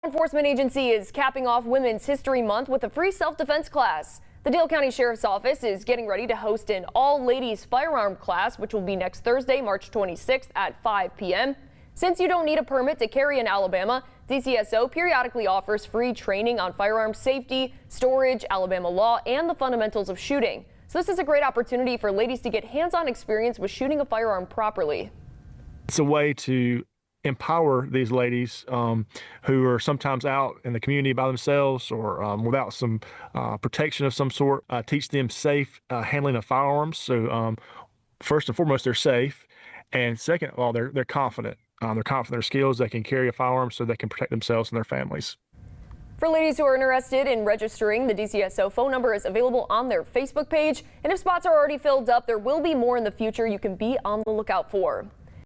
Enforcement agency is capping off Women's History Month with a free self-defense class. The Dale County Sheriff's Office is getting ready to host an all-ladies firearm class, which will be next Thursday, March 26th at 5 p.m. Since you don't need a permit to carry in Alabama, DCSO periodically offers free training on firearm safety, storage, Alabama law, and the fundamentals of shooting. So this is a great opportunity for ladies to get hands-on experience with shooting a firearm properly. It's a way to empower these ladies who are sometimes out in the community by themselves or without some protection of some sort. Teach them safe handling of firearms. So first and foremost, they're safe, and second of all, they're confident. They're confident in their skills. They can carry a firearm so they can protect themselves and their families. For ladies who are interested in registering, the DCSO phone number is available on their Facebook page. And if spots are already filled up, there will be more in the future you can be on the lookout for.